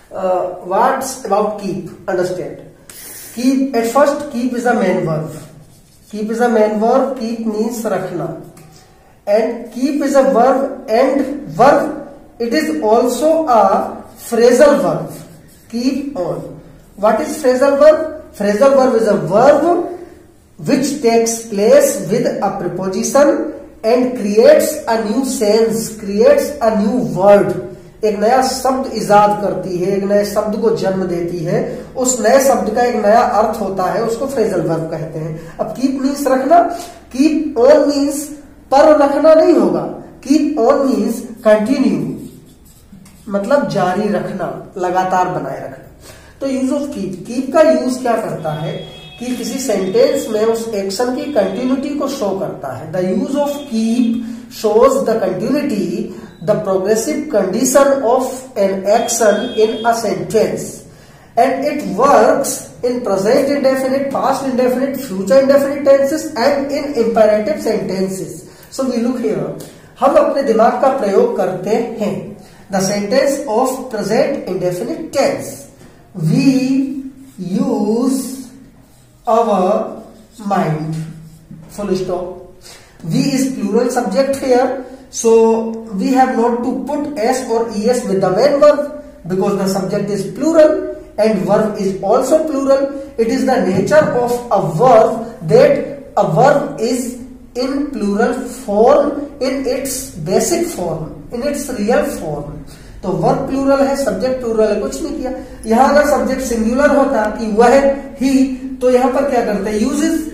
What's about keep? Understand. Keep, at first, keep is a main verb. Keep is a main verb. Keep means rakhna. And keep is a verb, and verb, it is also a phrasal verb. Keep on. What is phrasal verb? Phrasal verb is a verb which takes place with a preposition and creates a new sense, creates a new word. एक नया शब्द इजाद करती है, एक नए शब्द को जन्म देती है, उस नए शब्द का एक नया अर्थ होता है, उसको फ्रेजल वर्ब कहते हैं. अब कीप मीन्स रखना. कीप ऑन मीन्स पर रखना नहीं होगा. कीप ऑन मीन्स कंटिन्यू, मतलब जारी रखना, लगातार बनाए रखना. तो यूज ऑफ कीप, कीप का यूज क्या करता है कि किसी सेंटेंस में उस एक्शन की कंटिन्यूटी को शो करता है. The use of keep shows the continuity, the progressive condition of an action in a sentence, and it works in present indefinite, past indefinite, future indefinite tenses and in imperative sentences. So we look here, हम अपने दिमाग का प्रयोग करते हैं. The sentence of present indefinite tense, we use our mind, full stop. We is plural subject here, so we have not to put s or es with the main verb because the subject is plural and verb is also plural. It is the nature of a verb that a verb is in plural form, in its basic form, in its real form. तो verb plural है, subject plural है, कुछ नहीं किया. यहां अगर subject singular होता कि वह, ही, तो यहां पर क्या करते हैं, uses.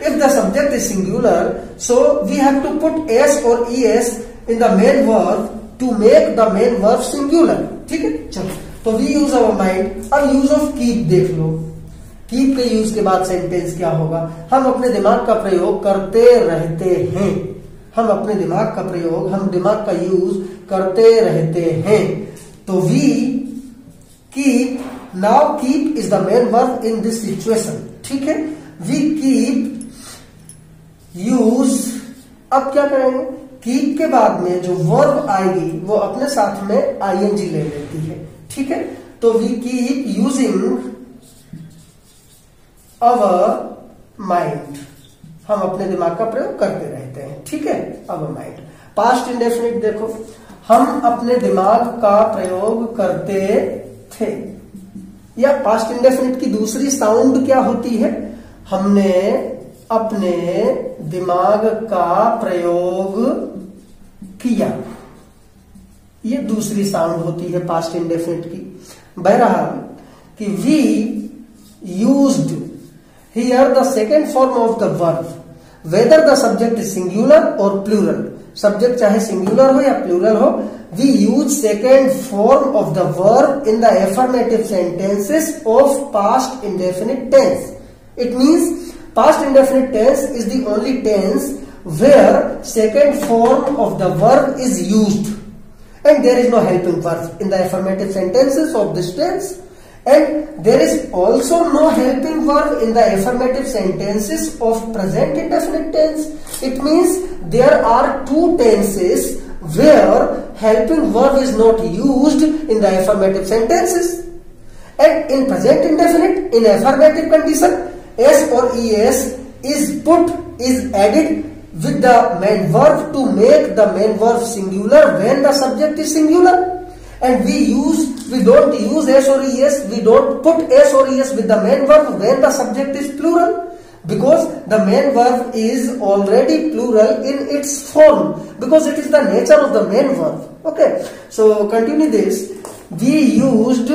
If the subject is singular, so we have to put s or es in the main verb to make the main verb singular. ठीक है, चलो. तो we use our mind. अब use of keep देख लो. keep के use के बाद sentence क्या होगा, हम अपने दिमाग का प्रयोग करते रहते हैं. हम अपने दिमाग का प्रयोग, हम दिमाग का यूज करते रहते हैं. तो we keep, now keep is the main verb in this situation. ठीक है, we keep यूज. अब क्या करेंगे, कीप के बाद में जो वर्ब आएगी वो अपने साथ में आईएनजी ले लेती है. ठीक है, तो we keep using our mind, हम अपने दिमाग का प्रयोग करते रहते हैं. ठीक है, अवर माइंड. पास्ट इंडेफिनिट देखो, हम अपने दिमाग का प्रयोग करते थे. या पास्ट इंडेफिनिट की दूसरी साउंड क्या होती है, हमने अपने दिमाग का प्रयोग किया. ये दूसरी साउंड होती है पास्ट इंडेफिनिट की. बहरहाल कि we used here the second form of the verb, whether the subject is singular और प्लूरल. सब्जेक्ट चाहे सिंगुलर हो या प्लूरल हो, we use second form of the verb in the affirmative sentences of past indefinite tense. It means past indefinite tense is the only tense where second form of the verb is used and there is no helping verb in the affirmative sentences of this tense, and there is also no helping verb in the affirmative sentences of present indefinite tense. It means there are two tenses where helping verb is not used in the affirmative sentences, and in present indefinite, in affirmative condition, s or es is added with the main verb to make the main verb singular when the subject is singular. And we don't use s or es, we don't put s or es with the main verb when the subject is plural, because the main verb is already plural in its form, because it is the nature of the main verb. Okay, so continue this. We used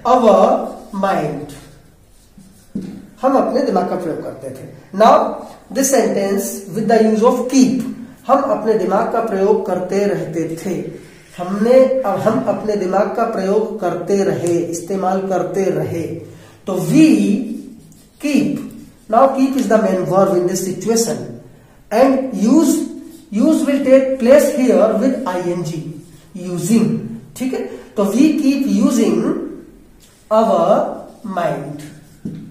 our mind, हम अपने दिमाग का प्रयोग करते थे. Now this sentence with the use of keep, हम अपने दिमाग का प्रयोग करते रहते थे. हम अपने दिमाग का प्रयोग करते रहे, इस्तेमाल करते रहे. तो we keep, now keep is the main verb in this situation and use will take place here with I N G, using. ठीक है, तो we keep using our mind,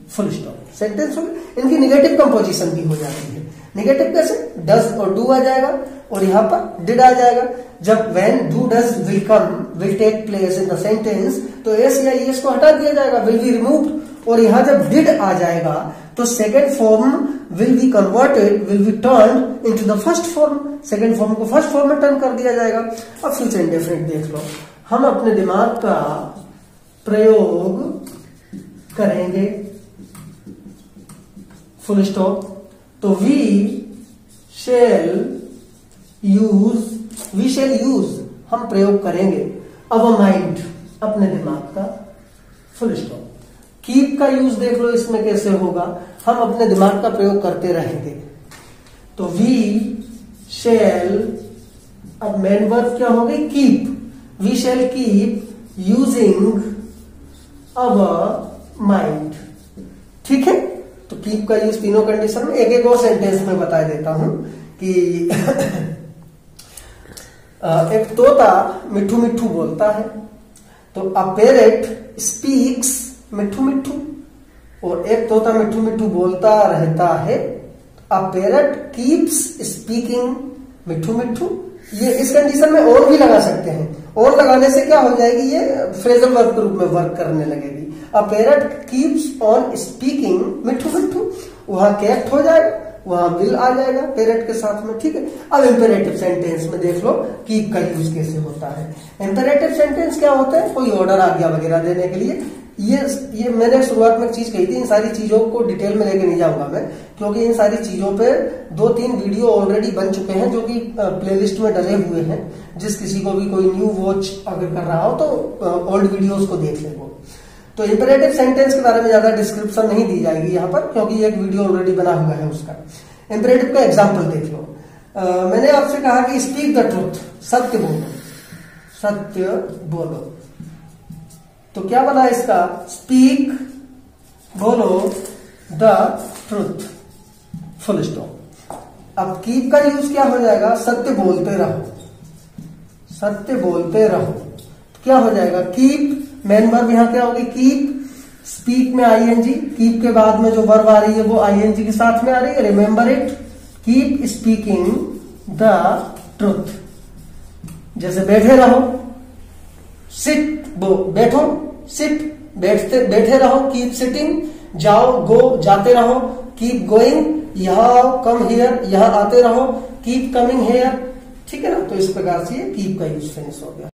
full stop. Sentence हो गया. इनकी निगेटिव कंपोजिशन भी हो जाती है. निगेटिव कैसे, डज और डू आ जाएगा और यहां पर डिड आ जाएगा. जब when do does will come will take place in the sentence, तो एस या ईएस को हटा दिया जाएगा, विल बी रिमूव्ड, और यहां जब डिड आ जाएगा तो second form will be converted, will be turn into the first form, second form को फर्स्ट फॉर्म में टर्न कर दिया जाएगा। अब फ्यूचर इंडेफिनिट देख लो, हम अपने दिमाग का प्रयोग करेंगे, फुल स्टॉप। तो वी शेल यूज हम प्रयोग करेंगे अवर माइंड, अपने दिमाग का, फुल स्टॉप। कीप का यूज देख लो इसमें कैसे होगा, हम अपने दिमाग का प्रयोग करते रहेंगे। तो वी शेल, अब मेन वर्ब क्या हो गई, keep, we shall keep using our mind, ठीक है। तो कीप का यूज तीनों कंडीशन में, एक एक और सेंटेंस में बता देता हूं कि एक तोता मिठू मिठू बोलता है, तो अ पैरेट स्पीक्स मिठू मिठू, और एक तोता मिठू मिठू बोलता रहता है, अ पैरेट कीप्स स्पीकिंग मिठू मिठू। ये इस कंडीशन में और भी लगा सकते हैं, और लगाने से क्या हो जाएगी, ये फ्रेजल वर्ब के रूप में वर्क करने लगेगी। अ पैरेट कीप्स ऑन स्पीकिंग मिठू मिठू, वहां केप्ट हो जाएगा, वहां विल आ जाएगा पैरेट के साथ में, ठीक है। अब इंपेरेटिव सेंटेंस में देख लो कीप का यूज कैसे होता है। इंपेरेटिव सेंटेंस क्या होता है, कोई ऑर्डर आज्ञा वगैरह देने के लिए। ये मैंने शुरुआत में एक चीज कही थी, इन सारी चीजों को डिटेल में लेके नहीं जाऊंगा मैं, क्योंकि इन सारी चीजों पे 2-3 वीडियो ऑलरेडी बन चुके हैं जो कि प्लेलिस्ट में डले हुए हैं। जिस किसी को भी कोई न्यू वॉच अगर कर रहा हो तो ओल्ड वीडियोस को देख ले वो। तो इंपेरेटिव सेंटेंस के बारे में ज्यादा डिस्क्रिप्शन नहीं दी जाएगी यहाँ पर, क्योंकि एक वीडियो ऑलरेडी बना हुआ है उसका। इंपेरेटिव का एग्जाम्पल देख लो। मैंने आपसे कहा कि स्पीक द ट्रूथ, सत्य बोलो, सत्य बोलो। तो क्या बना इसका, स्पीक बोलो द ट्रूथ, फुल स्टॉप। अब कीप का यूज क्या हो जाएगा, सत्य बोलते रहो, सत्य बोलते रहो। क्या हो जाएगा, कीप, मेन वर्ब यहां क्या होगी, कीप, स्पीक में आईएनजी, कीप के बाद में जो वर्ब आ रही है वो आईएनजी के साथ में आ रही है, remember it, keep speaking the truth. जैसे बैठे रहो, सिट, बैठो, सिट, बैठे रहो, कीप सिटिंग, जाओ, गो, जाते रहो, कीप गोइंग, यहां कम हियर, यहां आते रहो, कीप कमिंग हियर, ठीक है ना। तो इस प्रकार से ये कीप का यूज फिनिश हो गया।